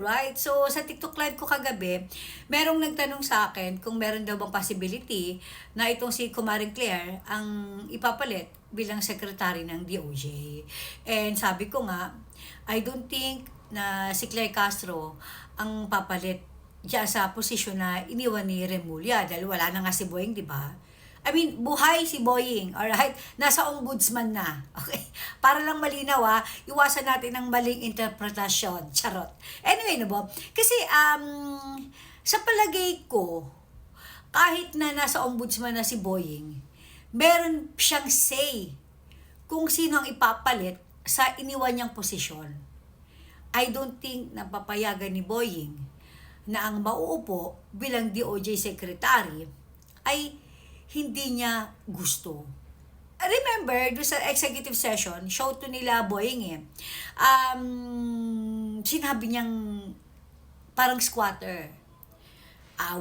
Right. So, sa TikTok live ko kagabi, merong nagtanong sa akin kung meron daw bang possibility na itong si Kumaring Claire ang ipapalit bilang secretary ng DOJ. And sabi ko nga, I don't think na si Claire Castro ang papalit diyan sa posisyon na iniwan ni Remulla dahil wala na nga si Boying, di ba? I mean, buhay si Boying, alright? Nasa ombudsman na, okay? Para lang malinaw iwasan natin ng maling interpretasyon, charot. Anyway, no ba? Kasi, sa palagay ko, kahit na nasa ombudsman na si Boying, meron siyang say kung sino ang ipapalit sa iniwan niyang posisyon. I don't think na papayagan ni Boying na ang mauupo bilang DOJ Secretary ay hindi niya gusto. Remember, doon sa executive session, show to nila Boying sinabi niyang parang squatter.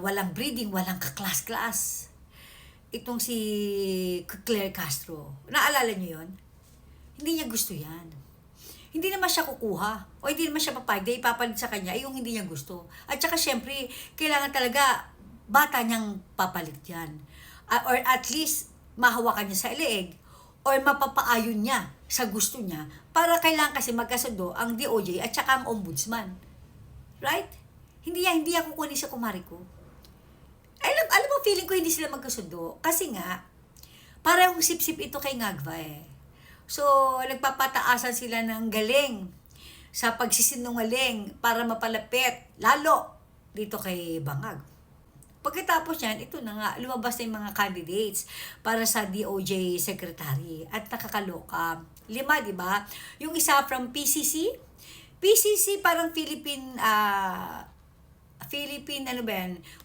Walang breeding, walang kaklas-klas. Itong si Claire Castro. Naalala niyo yun? Hindi niya gusto yan. Hindi naman siya kukuha. O hindi naman siya papayag. Dahil ipapalit sa kanya yung hindi niya gusto. At saka syempre, kailangan talaga bata niyang papalit yan. Or at least mahawakan niya sa leeg or mapapaayon niya sa gusto niya para kailangan kasi magkasundo ang DOJ at saka ang ombudsman. Right? Hindi ako kunin sa kumari ko. Alam mo, feeling ko hindi sila magkasundo kasi nga parang sip-sip ito kay Ngagva So, nagpapataasan sila ng galing sa pagsisinungaling para mapalapit lalo dito kay Bangag. Pagkatapos yan, ito na nga, lumabas na yung mga candidates para sa DOJ Secretary. At nakakaloka. 5, di ba? Yung isa from PCC. PCC parang Philippine,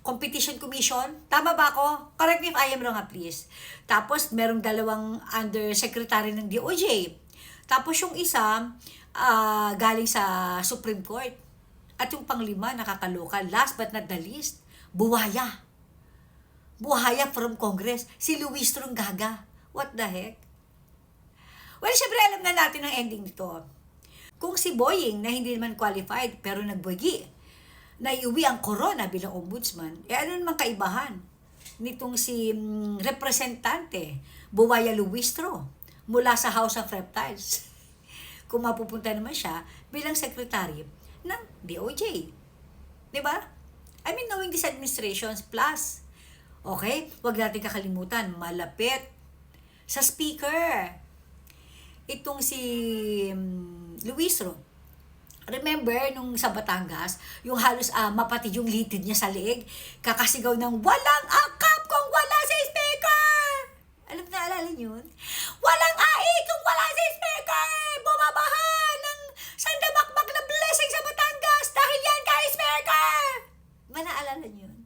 Competition Commission. Tama ba ako? Correct me if I am wrong, please. Tapos, merong 2 undersecretary ng DOJ. Tapos yung isa, galing sa Supreme Court. At yung pang-5, nakakaloka. Last but not the least, Buhaya from Congress, si Luis Trongaga. What the heck? Well, syempre alam na natin ang ending nito. Kung si Boying na hindi naman qualified pero nagbugi, na iuwi ang corona bilang ombudsman, ano naman kaibahan nitong si representante Buhaya Luistro mula sa House of Reptiles kung mapupunta naman siya bilang secretary ng DOJ. Diba? I mean, knowing this administrations plus, okay, wag natin kakalimutan, malapit sa speaker. Itong si Luistro. Remember, nung sa Batangas, yung halos mapatid yung litid niya sa leeg, kakasigaw ng walang akap kung wala si speaker! Alala niyo yun? Walang ai kung wala si speaker! Bumabaha ng sandamakmak na blessing sa Batangas dahil yan kay speaker! Naalala niyo yun?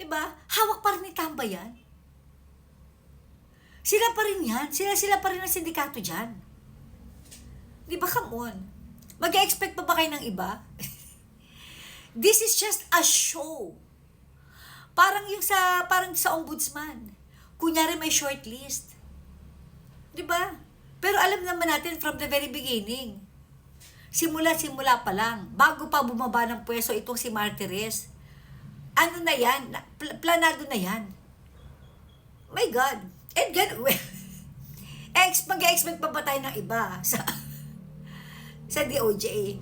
Diba? Hawak pa rin ni Tamba yan. Sila pa rin yan. Sila pa rin ang sindikato dyan. Diba? Come on. Mag-expect pa ba kayo ng iba? This is just a show. Parang sa ombudsman. Kunyari may shortlist. Diba? Pero alam naman natin from the very beginning, Simula pa lang, bago pa bumaba ng pwesto itong si Martires, ano na yan, planado na yan. My God. And mag-expect pa ba tayo ng iba sa DOJ?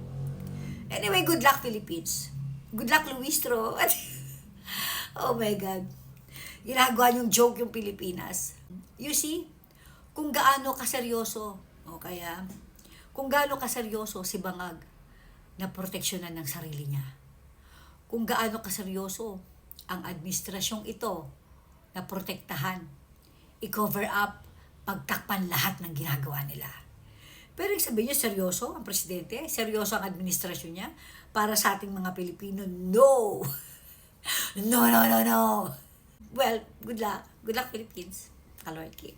Anyway, good luck Philippines. Good luck Luistro. Oh my God. Ginagawa yung joke yung Pilipinas. You see, kung gaano kaseryoso, o kaya, kung gaano kaseryoso si Bangag na proteksyonan ng sarili niya. Kung gaano kaseryoso ang administrasyong ito na protektahan, i-cover up, pagtakpan lahat ng ginagawa nila. Pero sabihin niyo, seryoso ang presidente? Seryoso ang administrasyon niya? Para sa ating mga Pilipino? No! No. Well, good luck. Good luck, Philippines. Kalorki.